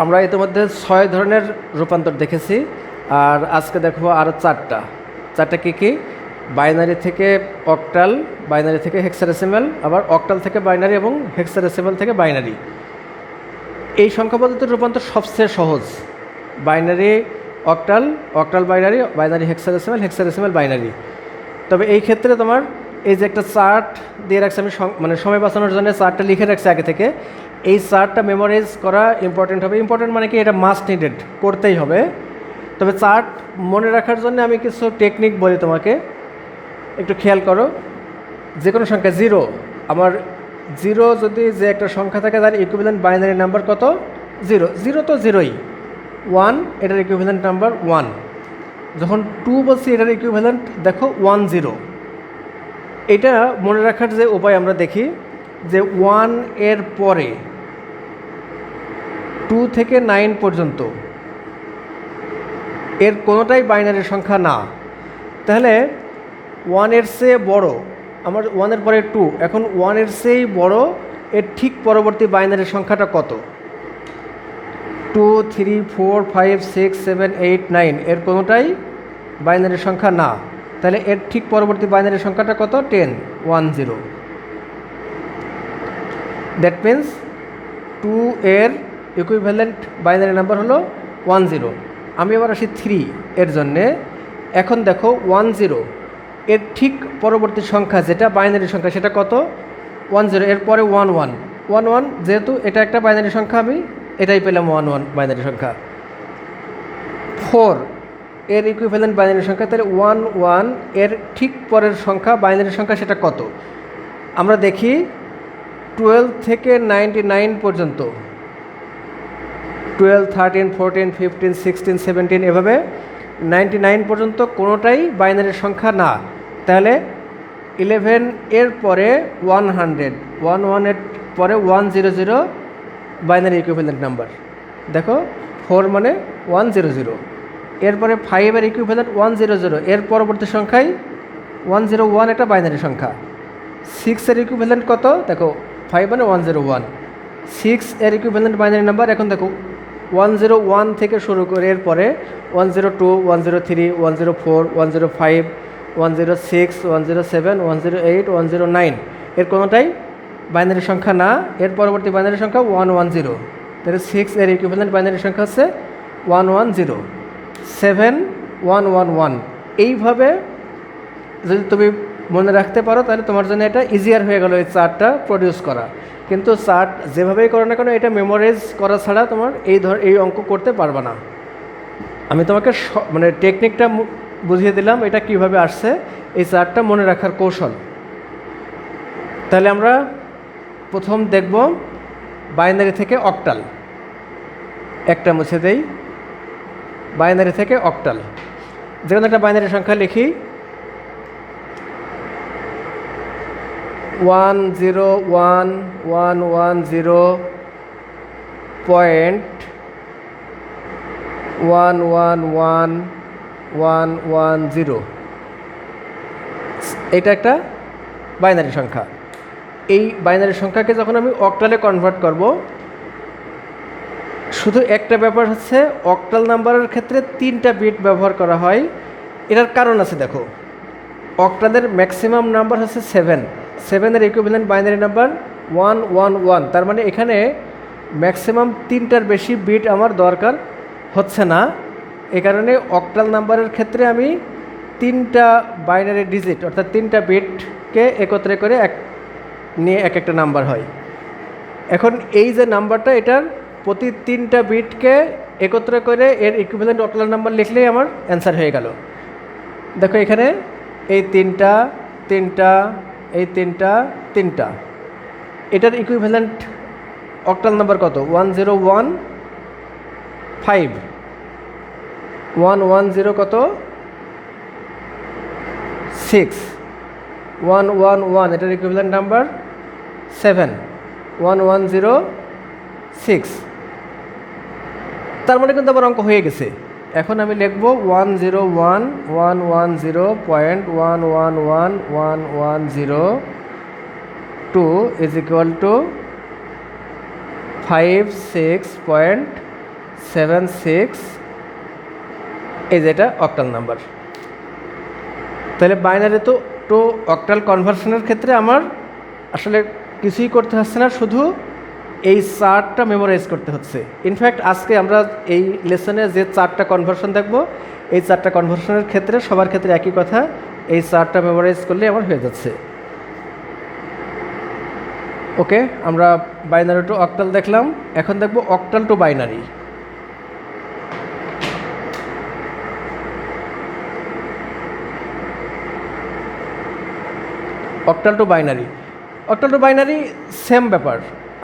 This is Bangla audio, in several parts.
আমরা ইতিমধ্যে 6 ধরনের রূপান্তর দেখেছি, আর আজকে দেখব আরও চারটা কী বাইনারি থেকে অক্টাল, বাইনারি থেকে হেক্সাডেসিমাল, আবার অক্টাল থেকে বাইনারি এবং হেক্সাডেসিমাল থেকে বাইনারি। এই সংখ্যা পদ্ধতির রূপান্তর সবচেয়ে সহজ। Binary octal, octal binary, binary hexadecimal, hexadecimal binary. তবে এই ক্ষেত্রে তোমার এই যে একটা চার্ট দিয়ে রাখছি আমি, মানে সময় বাঁচানোর জন্য চার্টটা লিখে রাখছি আগে থেকে। এই চার্টটা মেমোরাইজ করা ইম্পর্টেন্ট হবে। ইম্পর্টেন্ট মানে কি, এটা মাস্ট নিডেড, করতেই হবে। তবে চার্ট মনে রাখার জন্য আমি কিছু টেকনিক বলি তোমাকে, একটু খেয়াল করো। যে কোনো সংখ্যা জিরো, আমার জিরো যদি যে একটা সংখ্যা থাকে তার ইকুইভ্যালেন্ট বাইনারি নাম্বার কত? জিরো। জিরো তো জিরোই। ওয়ান, এটার ইকুইভ্যালেন্ট নাম্বার ওয়ান। যখন টু বলছি এটার ইকুইভ্যালেন্ট দেখো 10। এটা মনে রাখার যে উপায় আমরা দেখি যে 1 এর পরে 2 থেকে 9 পর্যন্ত এর কোনোটাই বাইনারি সংখ্যা না। তাহলে 1 এর চেয়ে বড়, আমার 1 এর পরে 2, এখন 1 এর চেয়েই বড় এর ঠিক পরবর্তী বাইনারি সংখ্যাটা কত? 2, 3, 4, 5, 6, 7, 8, 9 এর কোনোটাই বাইনারি সংখ্যা না। তাহলে এর ঠিক পরবর্তী বাইনারি সংখ্যাটা কত? 10, 10। দ্যাট মিন্স 2 এর ইকুইভ্যালেন্ট বাইনারি নাম্বার হলো 10। আমি এবার আসি 3 এর জন্যে। এখন দেখো 10 এর ঠিক পরবর্তী সংখ্যা যেটা বাইনারি সংখ্যা সেটা কত? 10। এরপরে 11 যেহেতু এটা একটা বাইনারি সংখ্যা, আমি এটাই পেলাম 11 বাইনারি সংখ্যা। 4 এর ইকুইভ্যালেন্ট বাইনারি সংখ্যা, তাহলে 11 এর ঠিক পরের সংখ্যা বাইনারি সংখ্যা সেটা কত? আমরা দেখি 12 থেকে 99 পর্যন্ত, 12, 13, 14, 15, 16, 17 এভাবে 99 পর্যন্ত কোনোটাই বাইনারি সংখ্যা না। তাহলে 11 এর পরে 100, 11 এর পরে 100 বাইনারি ইকুইভ্যালেন্ট নাম্বার। দেখো 4 মানে 100। এরপরে 5 এর ইকুইভ্যালেন্ট 100, এর পরবর্তী সংখ্যায় 101 একটা বাইনারি সংখ্যা। 6 এর ইকুইভ্যালেন্ট কত? দেখো 5 মানে 101, 6 এর ইকুইভ্যালেন্ট বাইনারি নাম্বার। এখন দেখো 101 থেকে শুরু করে এরপরে 102, 103, 104, 105, 106, 107, 108, 109 এর কোনোটাই বাইনারি সংখ্যা না। এর পরবর্তী বাইনারি সংখ্যা 110। তাহলে 6 এর ইকুইভ্যালেন্ট বাইনারি সংখ্যা হচ্ছে 110। 7, 111। এইভাবে যদি তুমি মনে রাখতে পারো তাহলে তোমার জন্য এটা ইজিয়ার হয়ে গেল এই চার্টটা প্রডিউস করা। কিন্তু চার্ট যেভাবেই করো না কেন, এটা মেমোরাইজ করা ছাড়া তোমার এই অঙ্ক করতে পারবে না। আমি তোমাকে মানে টেকনিকটা বুঝিয়ে দিলাম, এটা কিভাবে আসছে, এই চার্টটা মনে রাখার কৌশল। তাহলে আমরা প্রথম দেখব বাইনারি থেকে অক্টাল। একটা মুছে দেই। বাইনারি থেকে অক্টাল, যে কোনো একটা বাইনারি সংখ্যা লিখি। 101,110.111,110 এটা একটা বাইনারি সংখ্যা। এই বাইনারি সংখ্যাকে যখন আমি অক্টালে কনভার্ট করব, শুধু একটা ব্যাপার হচ্ছে অক্টাল নাম্বারের ক্ষেত্রে 3টা বিট ব্যবহার করা হয়। এটার কারণ আছে, দেখো অক্টালের ম্যাক্সিমাম নাম্বার হচ্ছে 7, 7 এর ইকুইভ্যালেন্ট বাইনারি নাম্বার 111। তার মানে এখানে ম্যাক্সিমাম 3টার বেশি বিট আমার দরকার হচ্ছে না। এই কারণে অক্টাল নাম্বারের ক্ষেত্রে আমি 3টা বাইনারি ডিজিট অর্থাৎ 3টা বিটকে একত্রে করে নিয়ে এক একটা নাম্বার হয়। এখন এই যে নাম্বারটা, এটার প্রতি 3টা বিটকে একত্রে করে এর ইকুইভ্যালেন্ট অক্টাল নাম্বার লিখলেই আমার অ্যান্সার হয়ে গেল। দেখো এখানে এই 3টা, এই 3টা, এটার ইকুইভ্যালেন্ট অক্টাল নাম্বার কত? 1015। 110 কত? 6। 111 এটার ইকুইভ্যালেন্ট নাম্বার 7, 1106। তার মানে কিন্তু আবার অঙ্ক হয়ে গেছে। এখন আমি লিখব 101,111,110 is equal to 56.5 76, এই যে এটা অক্টাল নাম্বার। তাহলে বাইনারি টু অক্টাল কনভার্সনের ক্ষেত্রে আমার আসলে কিছুই করতে হচ্ছে না, শুধু এই চারটা মেমোরাইজ করতে হচ্ছে। ইনফ্যাক্ট আজকে আমরা এই লেসনে যে চারটা কনভার্সন দেখব, এই চারটা কনভার্সনের ক্ষেত্রে সবার ক্ষেত্রে একই কথা, এই চারটা মেমোরাইজ করলে আমার হয়ে যাচ্ছে। ওকে, আমরা বাইনারি টু অক্টাল দেখলাম, এখন দেখব octal two binary. Octal two binary, octal two binary same ব্যাপার।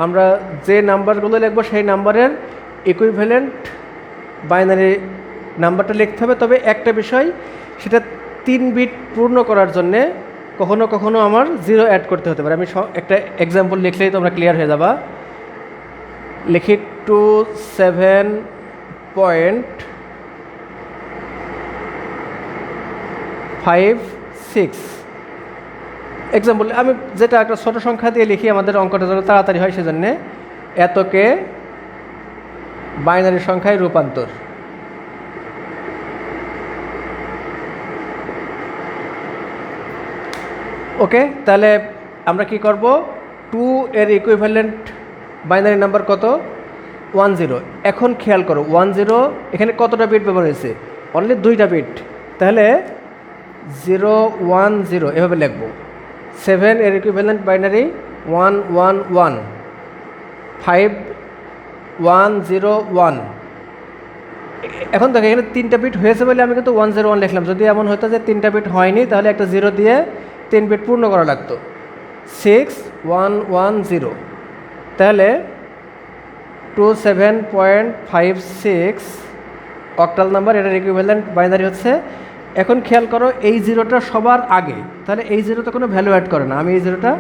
আমরা যে নাম্বারগুলো লিখব সেই নাম্বারের ইকুইভ্যালেন্ট বাইনারি নাম্বারটা লিখতে হবে। তবে একটা বিষয়, সেটা 3 বিট পূর্ণ করার জন্যে কখনো কখনো আমার 0 অ্যাড করতে হতে পারে। আমি একটা এক্সাম্পল লিখলেই তোমরা ক্লিয়ার হয়ে যাবা। লিখি 27.56 এক্সাম্পল। আমি যেটা একটা ছোট সংখ্যা দিয়ে লিখি আমাদের অঙ্কটা যেন তাড়াতাড়ি হয়, সেজন্যে এতকে বাইনারি সংখ্যায় রূপান্তর। ওকে, তাহলে আমরা কি করব, 2 এর ইকুইভ্যালেন্ট বাইনারি নাম্বার কত, 10। এখন খেয়াল করো 10 এখানে কতটা বিট ব্যবহার হয়েছে, অনলি 2টা বিট। তাহলে 010 এভাবে লিখব। 7 এর ইকুইভ্যালেন্ট বাইনারি 111, 5101। এখন দেখো এখানে 3টা বিট হয়েছে বলে আমি কিন্তু 101 লিখলাম। যদি এমন হতো যে 3টা বিট হয়নি, তাহলে একটা 0 দিয়ে 3 বিট পূর্ণ করা লাগতো। 6110, তাহলে 27.56 অক্টাল নাম্বার, এটার ইকুইভ্যালেন্ট বাইনারি হচ্ছে। এখন খেয়াল করো এই 0টা সবার আগে, তাহলে এই 0তে কোনো ভ্যালু অ্যাড করে না, আমি এই 0টা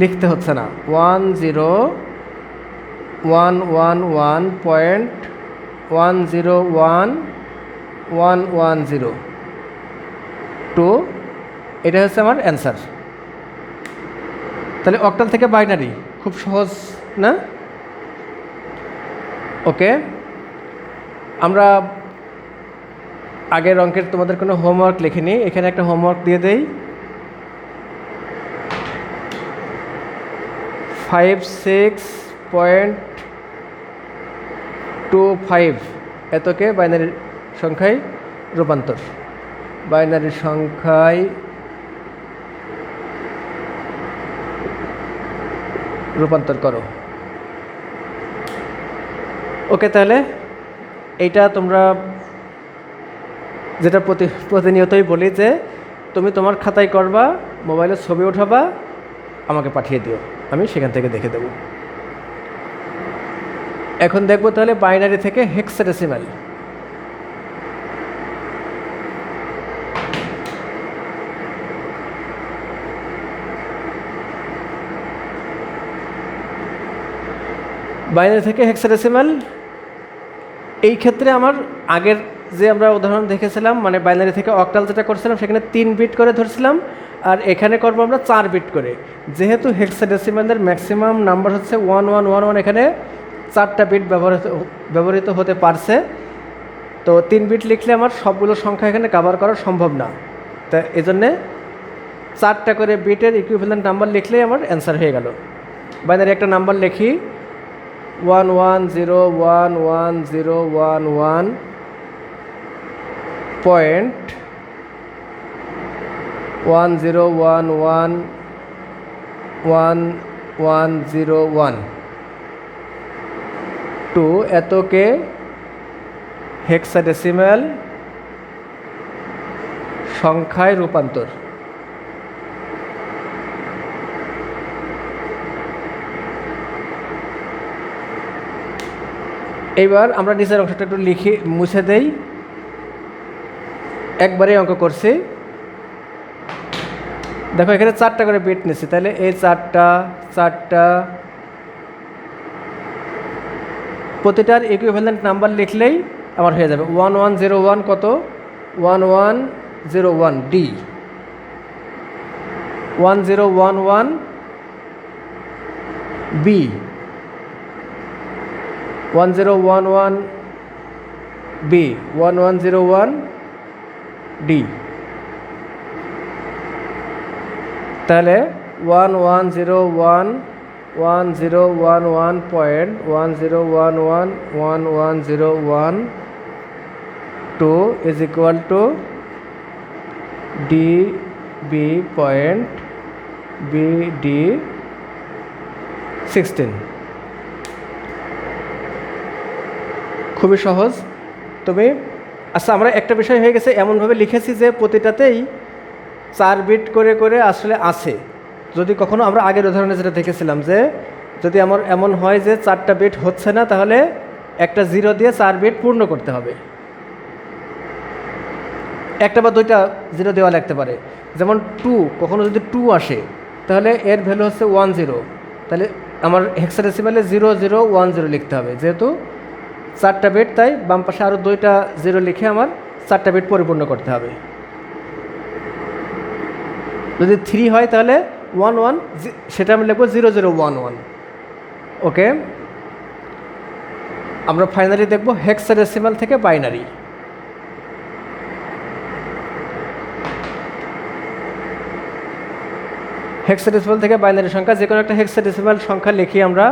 লিখতে হচ্ছে না। 10111.101.110, এটা হচ্ছে আমার অ্যান্সার। তাহলে অক্টাল থেকে বাইনারি খুব সহজ না? ওকে, আমরা আগের অঙ্কের তোমাদের কোনো হোমওয়ার্ক লিখিনি, এখানে একটা হোমওয়ার্ক দিয়ে দেই। 56.25 এতকে বাইনারি সংখ্যায় রূপান্তর, বাইনারি সংখ্যায় রূপান্তর করো। ওকে, তাহলে এইটা তোমরা যেটা প্রতিনিয়তই বলি যে তুমি তোমার খাতায় করবা, মোবাইলে ছবি ওঠাবা, আমাকে পাঠিয়ে দিও, আমি সেখান থেকে দেখে দেব। এখন দেখব তাহলে বাইনারি থেকে হেক্সাডেসিমাল। বাইনারি থেকে হেক্সাডেসিমাল, এই ক্ষেত্রে আমার আগের যে আমরা উদাহরণ দেখেছিলাম, মানে বাইনারি থেকে অক্টাল যেটা করছিলাম সেখানে 3 বিট করে ধরছিলাম, আর এখানে করবো আমরা 4 বিট করে। যেহেতু হেক্সাডেসিমালের ম্যাক্সিমাম নাম্বার হচ্ছে 1111, এখানে 4টা বিট ব্যবহৃত হতে পারছে। তো 3 বিট লিখলে আমার সবগুলো সংখ্যা এখানে কভার করা সম্ভব না, তা এই জন্যে 4টা করে বিটের ইকুইভ্যালেন্ট নাম্বার লিখলেই আমার অ্যান্সার হয়ে গেল। বাইনারি একটা নাম্বার লিখি 111.1011.1101 টু এতকে হেক্সাডেসিমাল সংখ্যায় রূপান্তর। এইবার আমরা নিচের অংশটা একটু লিখে মুছে দেই, একবারে অঙ্ক করছি। দেখো এখানে 4টা করে বিট নিচ্ছি, তাহলে এই 4টা প্রতিটার ইকুইভ্যালেন্ট নাম্বার লিখলেই আমার হয়ে যাবে। 1101 কত, 1101 ডি, 1011 বি, 1011 বি 1101 ডি। তাহলে 1101.1011111012 is equal to DB point BD 16। খুবই সহজ। তবে আচ্ছা, আমরা একটা বিষয় হয়ে গেছে, এমনভাবে লিখেছি যে প্রতিটাতেই 4 বিট করে করে আসলে আছে। যদি কখনো আমরা আগের উদাহরণে যেটা দেখেছিলাম যে যদি আমার এমন হয় যে 4টা বিট হচ্ছে না, তাহলে একটা 0 দিয়ে 4 বিট পূর্ণ করতে হবে। একটা বা দুইটা 0 দেওয়া লাগতে পারে। যেমন 2, কখনো যদি 2 আসে তাহলে এর ভ্যালু হচ্ছে 10, তাহলে আমার হেক্সাডেসিমালে 0010 লিখতে হবে, যেহেতু 4টা বিট, তাই বাম পাশে আরও 2টা 0 লিখে আমার 4টা বিট পরিপূর্ণ করতে হবে। যদি 3 হয় তাহলে 11, সেটা আমি লিখবো 0011। ওকে, আমরা ফাইনালি দেখব হেক্সাডেসিমাল থেকে বাইনারি। হেক্সাডেসিমাল থেকে বাইনারি সংখ্যা, যে কোনো একটা হেক্সাডেসিমাল সংখ্যা লিখি আমরা।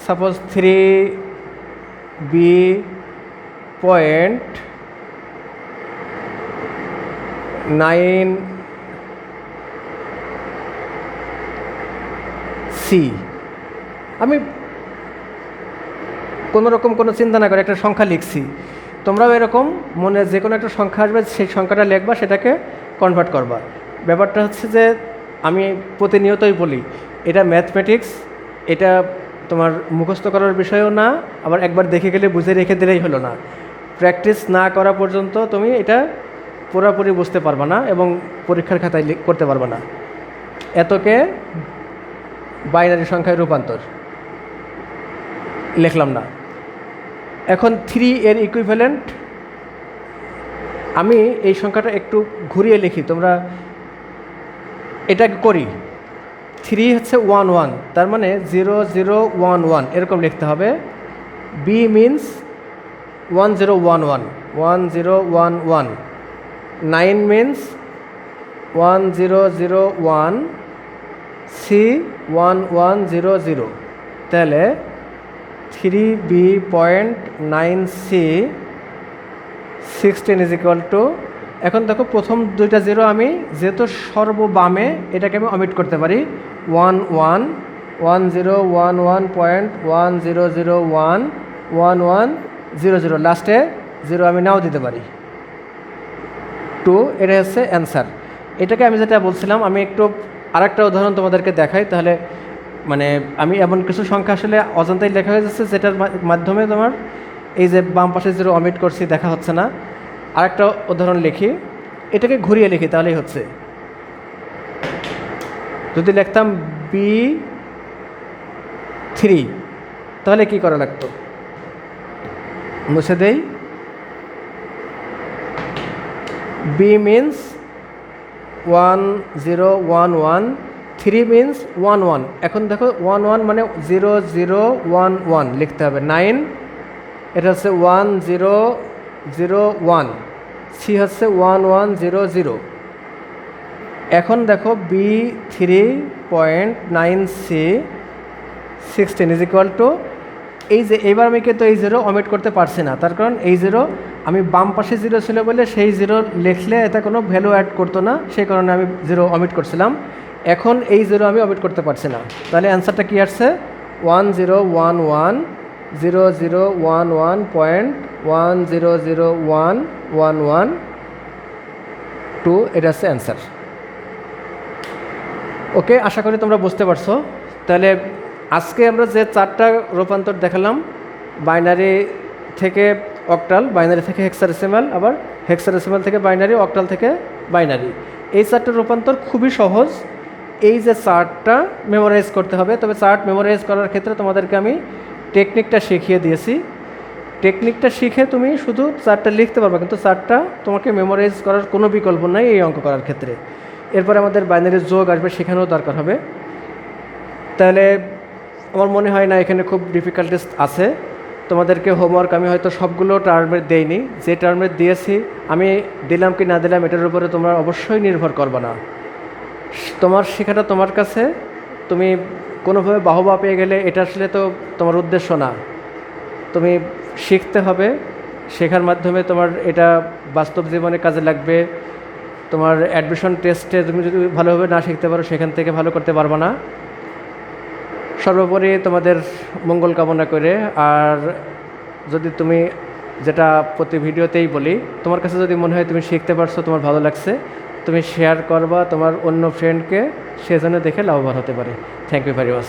Suppose 3B point 9C। আমি কোনো রকম কোনো চিন্তা না করে একটা সংখ্যা লিখছি। তোমরাও এরকম মনে যে কোনো একটা সংখ্যা আসবে, সেই সংখ্যাটা লিখবা, সেটাকে কনভার্ট করবা। ব্যাপারটা হচ্ছে যে আমি প্রতিনিয়তই বলি, এটা ম্যাথমেটিক্স, এটা তোমার মুখস্থ করার বিষয়ও না, আবার একবার দেখে গেলে বুঝে রেখে দিলেই হলো না। প্র্যাকটিস না করা পর্যন্ত তুমি এটা পুরোপুরি বুঝতে পারবা না এবং পরীক্ষার খাতায় করতে পারবা না। এতকে বাইনারি সংখ্যায় রূপান্তর লিখলাম না। এখন 3 এর ইকুইভ্যালেন্ট আমি এই সংখ্যাটা একটু ঘুরিয়ে লিখি, তোমরা এটা করি। 3 হচ্ছে 11, তার মানে 0011 এরকম লিখতে হবে। B means 1011, 1011। 9 means 1001, C 1100। তাহলে 3B point 9C 16 is equal to, এখন দেখো প্রথম 2টা 0 আমি যেহেতু সর্ববামে, এটাকে আমি অমিট করতে পারি। 1011.10011100, লাস্টে 0 আমি নাও দিতে পারি। 2, এটা হচ্ছে অ্যান্সার। এটাকে আমি যেটা বলছিলাম, আমি একটু আরেকটা উদাহরণ তোমাদেরকে দেখাই, তাহলে মানে আমি এমন কিছু সংখ্যা আসলে অজান্তেই লেখা হয়ে যাচ্ছে, যেটার মাধ্যমে তোমার এই যে বাম পাশে 0 অমিট করছি দেখা হচ্ছে না। আরেকটা উদাহরণ লিখি, এটাকে ঘুরিয়ে লিখি, তাহলেই হচ্ছে। যদি লিখতাম B3, তাহলে কি করা লাগতো? মুছে দেই। B means 1011, 3 means 11। এখন দেখো 11 মানে 0011 লিখতে হবে। 9, এটা হচ্ছে 1001, সি হচ্ছে 1100। এখন দেখো B3.9C 16 ইজ ইকুয়াল টু, এই যে এবার আমি কিন্তু এই 0 অমিট করতে পারছি না, তার কারণ এই 0 আমি বাম পাশে 0 ছিল বলে সেই 0 লিখলে এটা কোনো ভ্যালু অ্যাড করতো না, সেই কারণে আমি 0 অমিট করছিলাম। এখন এই 0 আমি অমিট করতে পারছি না, তাহলে অ্যান্সারটা কী আসছে? 1011.10011112, এটা হচ্ছে অ্যান্সার। ওকে, আশা করি তোমরা বুঝতে পারছো। তাহলে আজকে আমরা যে 4টা রূপান্তর দেখালাম, বাইনারি থেকে অক্টাল, বাইনারি থেকে হেক্সাডেসিমাল, আবার হেক্সাডেসিমাল থেকে বাইনারি, অক্টাল থেকে বাইনারি, এই 4টা রূপান্তর খুবই সহজ। এই যে চার্টটা মেমোরাইজ করতে হবে, তবে চার্ট মেমোরাইজ করার ক্ষেত্রে তোমাদেরকে আমি টেকনিকটা শিখিয়ে দিয়েছি। টেকনিকটা শিখে তুমি শুধু চার্টটা লিখতে পারবে, কিন্তু চার্টটা তোমাকে মেমোরাইজ করার কোনো বিকল্প নাই এই অঙ্ক করার ক্ষেত্রে। এরপরে আমাদের বাইনারির যোগ আসবে, সেখানেও দরকার হবে। তাহলে আমার মনে হয় না এখানে খুব ডিফিকাল্টিস আছে। তোমাদেরকে হোমওয়ার্ক আমি হয়তো সবগুলো টার্মের দেইনি, যে টার্মের দিয়েছি আমি দিলাম কি না দিলাম এটার উপরে তোমরা অবশ্যই নির্ভর করবে না। তোমার শেখাটা তোমার কাছে, তুমি কোনোভাবে বাহবা পেয়ে গেলে এটা আসলে তো তোমার উদ্দেশ্য না। তুমি শিখতে হবে, শেখার মাধ্যমে তোমার এটা বাস্তব জীবনে কাজে লাগবে। তোমার অ্যাডমিশন টেস্টে তুমি যদি ভালোভাবে না শিখতে পারো সেখান থেকে ভালো করতে পারবে না। সর্বোপরি তোমাদের মঙ্গল কামনা করে, আর যদি তুমি যেটা প্রতি ভিডিওতেই বলি, তোমার কাছে যদি মনে হয় তুমি শিখতে পারছো, তোমার ভালো লাগছে, তুমি শেয়ার করবা তোমার অন্য ফ্রেন্ডকে, সেজন্য দেখে লাভবান হতে পারে। Thank you very much.